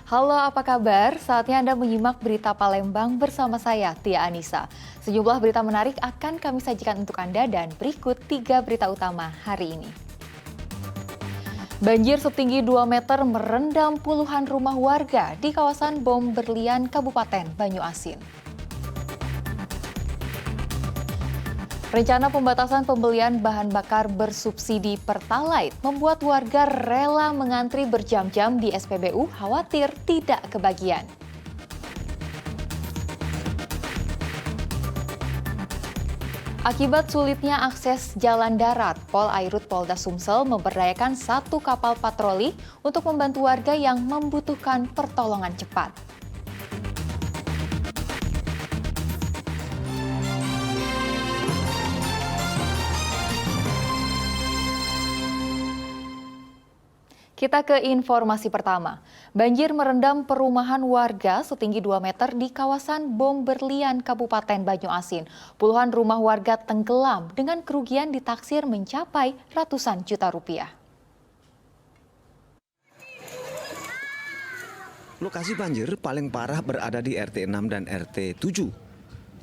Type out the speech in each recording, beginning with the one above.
Halo, apa kabar? Saatnya Anda menyimak berita Palembang bersama saya, Tia Anissa. Sejumlah berita menarik akan kami sajikan untuk Anda dan berikut 3 berita utama hari ini. Banjir setinggi 2 meter merendam puluhan rumah warga di kawasan Bom Berlian, Kabupaten Banyuasin. Rencana pembatasan pembelian bahan bakar bersubsidi Pertalite membuat warga rela mengantri berjam-jam di SPBU khawatir tidak kebagian. Akibat sulitnya akses jalan darat, Pol Airut Polda Sumsel memberdayakan 1 kapal patroli untuk membantu warga yang membutuhkan pertolongan cepat. Kita ke informasi pertama. Banjir merendam perumahan warga setinggi 2 meter di kawasan Bom Berlian, Kabupaten Banyuasin. Puluhan rumah warga tenggelam dengan kerugian ditaksir mencapai ratusan juta rupiah. Lokasi banjir paling parah berada di RT 6 dan RT 7.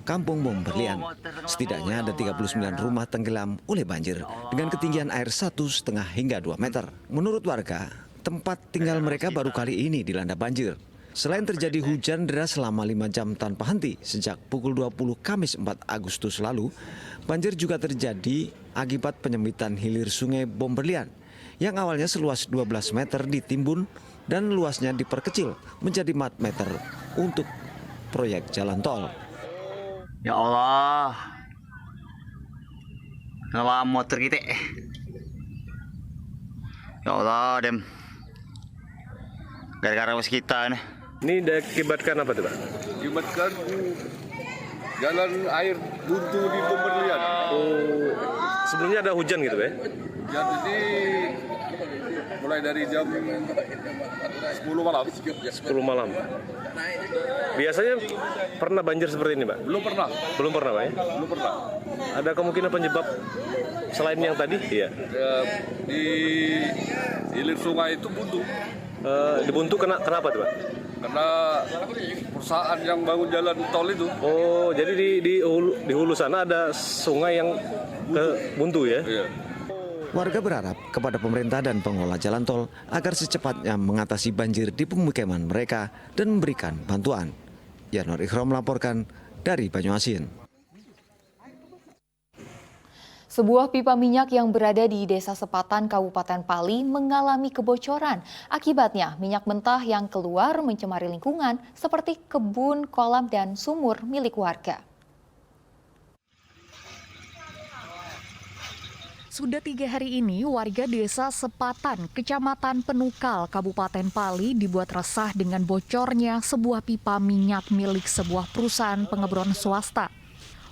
Kampung Bom Berlian. Setidaknya ada 39 rumah tenggelam oleh banjir dengan ketinggian air 1,5 hingga 2 meter. Menurut warga, tempat tinggal mereka baru kali ini dilanda banjir. Selain terjadi hujan deras selama 5 jam tanpa henti sejak pukul 20 Kamis 4 Agustus lalu, banjir juga terjadi akibat penyempitan hilir sungai Bom Berlian yang awalnya seluas 12 meter ditimbun dan luasnya diperkecil menjadi 4 meter untuk proyek jalan tol. Ya Allah, kenapa motor kita? Ya Allah, Dem. Gara-gara was kita nih. Ini diakibatkan apa tuh, Pak? Akibatkan jalan air buntu di Bom Berlian. Oh, sebelumnya ada hujan gitu, Pak? Jadi mulai dari jam 10 malam. 10 malam. Biasanya pernah banjir seperti ini, Pak? Belum pernah, Belum pernah, Pak? Ya? belum pernah. Ada kemungkinan penyebab selain yang tadi? Iya. Di hilir sungai itu buntu. Dibuntu kenapa tuh, Pak? Karena perusahaan yang bangun jalan tol itu. Oh, jadi di hulu sana ada sungai yang buntu ya? Iya. Warga berharap kepada pemerintah dan pengelola jalan tol agar secepatnya mengatasi banjir di pemukiman mereka dan memberikan bantuan. Yanur Ikhram melaporkan dari Banyuasin. Sebuah pipa minyak yang berada di Desa Sepatan, Kabupaten Pali mengalami kebocoran. Akibatnya, minyak mentah yang keluar mencemari lingkungan seperti kebun, kolam, dan sumur milik warga. Sudah 3 hari ini, warga Desa Sepatan, Kecamatan Penukal, Kabupaten Pali dibuat resah dengan bocornya sebuah pipa minyak milik sebuah perusahaan pengebron swasta.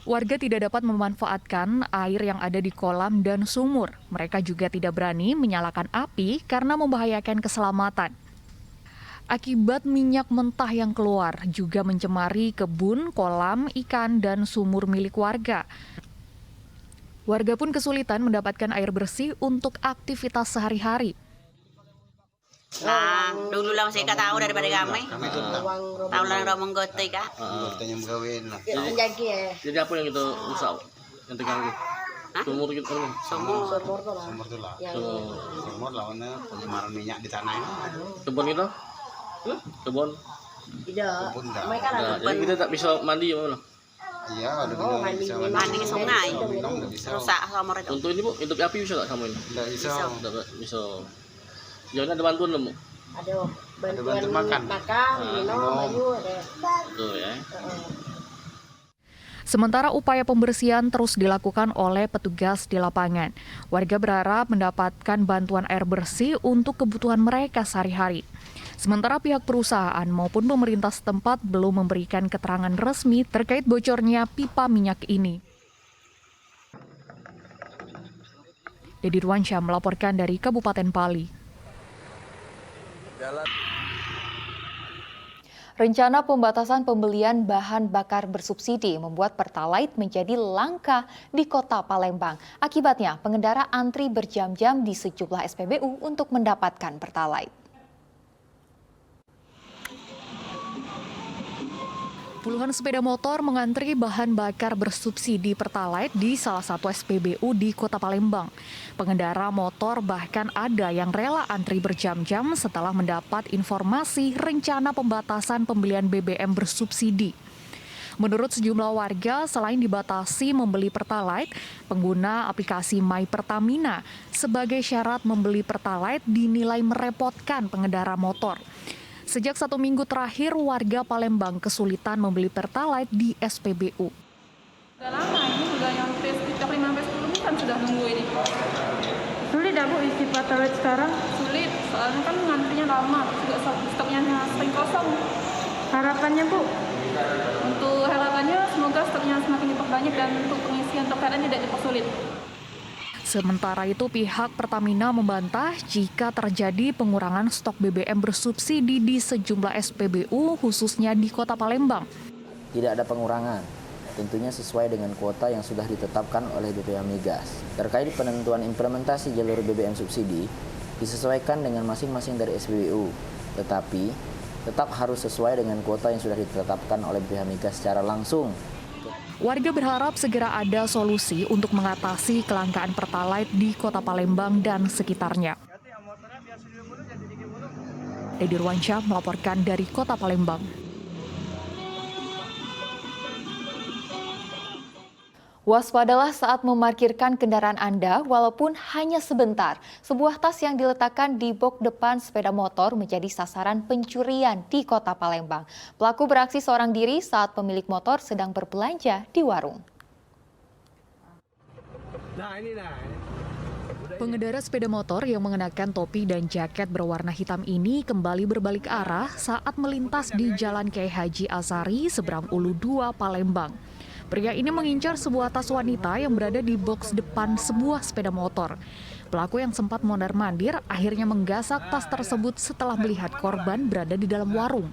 Warga tidak dapat memanfaatkan air yang ada di kolam dan sumur. Mereka juga tidak berani menyalakan api karena membahayakan keselamatan. Akibat minyak mentah yang keluar juga mencemari kebun, kolam, ikan, dan sumur milik warga. Warga pun kesulitan mendapatkan air bersih untuk aktivitas sehari-hari. Nah, dulu lah masih tahu daripada kami. Tahu lah romong gote kah? Tanya mengawin lah. Jadi apa yang kita rusak? Yang terganggu? Sumur gitu kan? Sumur Sumur lah. Sumur lawannya pencemaran minyak di tanah ini. Kebun itu? Kebun? Kebun enggak. Nah, jadi kita tak bisa mandi ya mana? Iya, ada minum bisa mandi ke sungai. Minum enggak bisa. Rusak sumur itu. Untuk ini Bu, hidup api bisa tak kamu ini? Enggak bisa. Tidak bisa. Jangan ada bantuan dong Bu? Ada bantuan makan, minum, baju ada. Tuh ya. Sementara upaya pembersihan terus dilakukan oleh petugas di lapangan. Warga berharap mendapatkan bantuan air bersih untuk kebutuhan mereka sehari-hari. Sementara pihak perusahaan maupun pemerintah setempat belum memberikan keterangan resmi terkait bocornya pipa minyak ini. Dedi Ruansyah melaporkan dari Kabupaten Pali. Rencana pembatasan pembelian bahan bakar bersubsidi membuat Pertalite menjadi langka di kota Palembang. Akibatnya, pengendara antri berjam-jam di sejumlah SPBU untuk mendapatkan Pertalite. Puluhan sepeda motor mengantri bahan bakar bersubsidi Pertalite di salah satu SPBU di Kota Palembang. Pengendara motor bahkan ada yang rela antri berjam-jam setelah mendapat informasi rencana pembatasan pembelian BBM bersubsidi. Menurut sejumlah warga, selain dibatasi membeli Pertalite, pengguna aplikasi My Pertamina sebagai syarat membeli Pertalite dinilai merepotkan pengendara motor. Sejak 1 minggu terakhir, warga Palembang kesulitan membeli Pertalite di SPBU. Sudah lama, ini sudah nyampe sekitar 5-10 menit kan sudah nunggu ini. Sulit dah Bu isi Pertalite sekarang? Sulit, soalnya kan ngantrinya lama, juga stoknya sering kosong. Harapannya Bu? Untuk harapannya semoga stoknya semakin diperbanyak dan untuk pengisian TPN tidak dipersulit. Sementara itu, pihak Pertamina membantah jika terjadi pengurangan stok BBM bersubsidi di sejumlah SPBU, khususnya di Kota Palembang. Tidak ada pengurangan, tentunya sesuai dengan kuota yang sudah ditetapkan oleh BPH Migas. Terkait penentuan implementasi jalur BBM subsidi, disesuaikan dengan masing-masing dari SPBU, tetapi tetap harus sesuai dengan kuota yang sudah ditetapkan oleh BPH Migas secara langsung. Warga berharap segera ada solusi untuk mengatasi kelangkaan Pertalite di Kota Palembang dan sekitarnya. Dedi Ruansyah melaporkan dari Kota Palembang. Waspadalah saat memarkirkan kendaraan Anda walaupun hanya sebentar. Sebuah tas yang diletakkan di box depan sepeda motor menjadi sasaran pencurian di Kota Palembang. Pelaku beraksi seorang diri saat pemilik motor sedang berbelanja di warung. Pengendara sepeda motor yang mengenakan topi dan jaket berwarna hitam ini kembali berbalik arah saat melintas di Jalan Kiai Haji Asari, seberang Ulu 2, Palembang. Pria ini mengincar sebuah tas wanita yang berada di box depan sebuah sepeda motor. Pelaku yang sempat mondar-mandir akhirnya menggasak tas tersebut setelah melihat korban berada di dalam warung.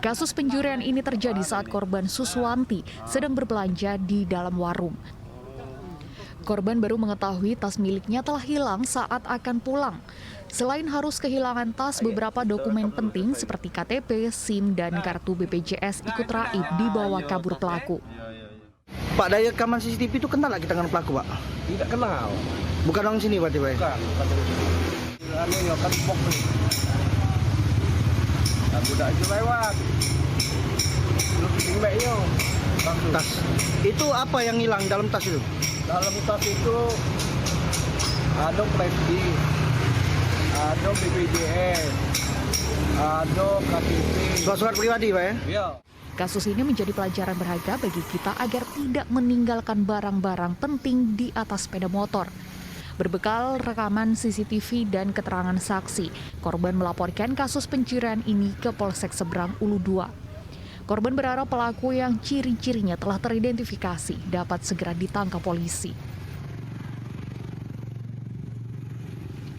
Kasus pencurian ini terjadi saat korban Suswanti sedang berbelanja di dalam warung. Korban baru mengetahui tas miliknya telah hilang saat akan pulang. Selain harus kehilangan tas, beberapa dokumen penting seperti KTP, SIM, dan kartu BPJS ikut raib dibawa kabur pelaku. Pak, dari rekaman CCTV itu kenal nggak kita dengan pelaku, Pak? Tidak kenal. Bukan orang sini berarti, Pak? Bukan dari sini. Anu nyokan box nih. Dan budak itu lewat. Lu tinggalnya. Tas. Itu apa yang hilang dalam tas itu? Dalam tas itu ada predi, ada BPJS, ada KTP. Surat pribadi, Pak ya? Iya. Kasus ini menjadi pelajaran berharga bagi kita agar tidak meninggalkan barang-barang penting di atas sepeda motor. Berbekal rekaman CCTV dan keterangan saksi, korban melaporkan kasus pencurian ini ke Polsek Seberang Ulu 2. Korban berharap pelaku yang ciri-cirinya telah teridentifikasi dapat segera ditangkap polisi.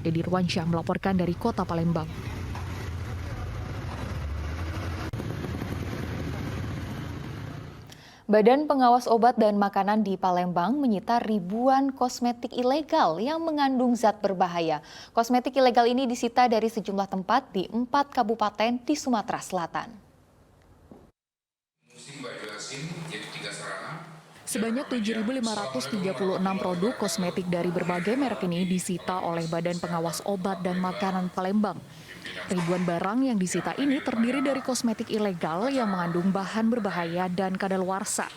Dedi Ruansyah melaporkan dari Kota Palembang. Badan Pengawas Obat dan Makanan di Palembang menyita ribuan kosmetik ilegal yang mengandung zat berbahaya. Kosmetik ilegal ini disita dari sejumlah tempat di 4 kabupaten di Sumatera Selatan. Sebanyak 7.536 produk kosmetik dari berbagai merek ini disita oleh Badan Pengawas Obat dan Makanan Palembang. Ribuan barang yang disita ini terdiri dari kosmetik ilegal yang mengandung bahan berbahaya dan kadaluarsa.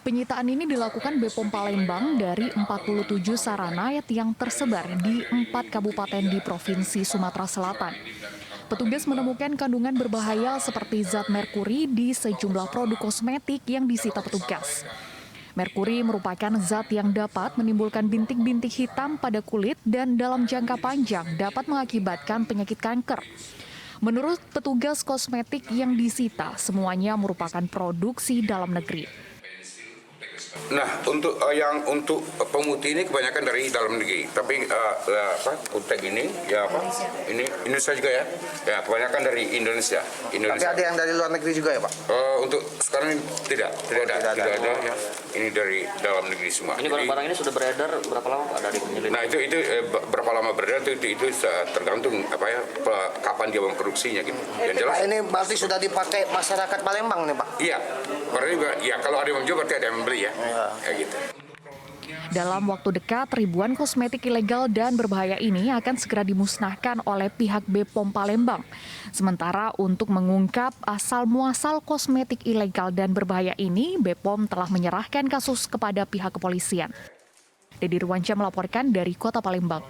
Penyitaan ini dilakukan BPOM Palembang dari 47 sarana yang tersebar di 4 kabupaten di Provinsi Sumatera Selatan. Petugas menemukan kandungan berbahaya seperti zat merkuri di sejumlah produk kosmetik yang disita petugas. Merkuri merupakan zat yang dapat menimbulkan bintik-bintik hitam pada kulit dan dalam jangka panjang dapat mengakibatkan penyakit kanker. Menurut petugas kosmetik yang disita, semuanya merupakan produksi dalam negeri. Nah, untuk untuk pemutih ini kebanyakan dari dalam negeri. Tapi kutek ini ya apa? Ini Indonesia juga ya. Ya, kebanyakan dari Indonesia. Tapi ada yang dari luar negeri juga ya, Pak? Untuk sekarang ini tidak ada ya. Ini dari dalam negeri semua. Ini barang-barang ini sudah beredar berapa lama Pak dari penyelidikan? Nah, itu berapa lama beredar itu tergantung kapan dia memproduksinya gitu. Yang jelas Pak, ini berarti sudah dipakai masyarakat Palembang nih, Pak? Iya. Berarti ya kalau ada yang menjual berarti ada yang membeli ya. Kayak gitu. Dalam waktu dekat, ribuan kosmetik ilegal dan berbahaya ini akan segera dimusnahkan oleh pihak BPOM Palembang. Sementara untuk mengungkap asal-muasal kosmetik ilegal dan berbahaya ini, BPOM telah menyerahkan kasus kepada pihak kepolisian. Dedi Ruwansyah melaporkan dari Kota Palembang.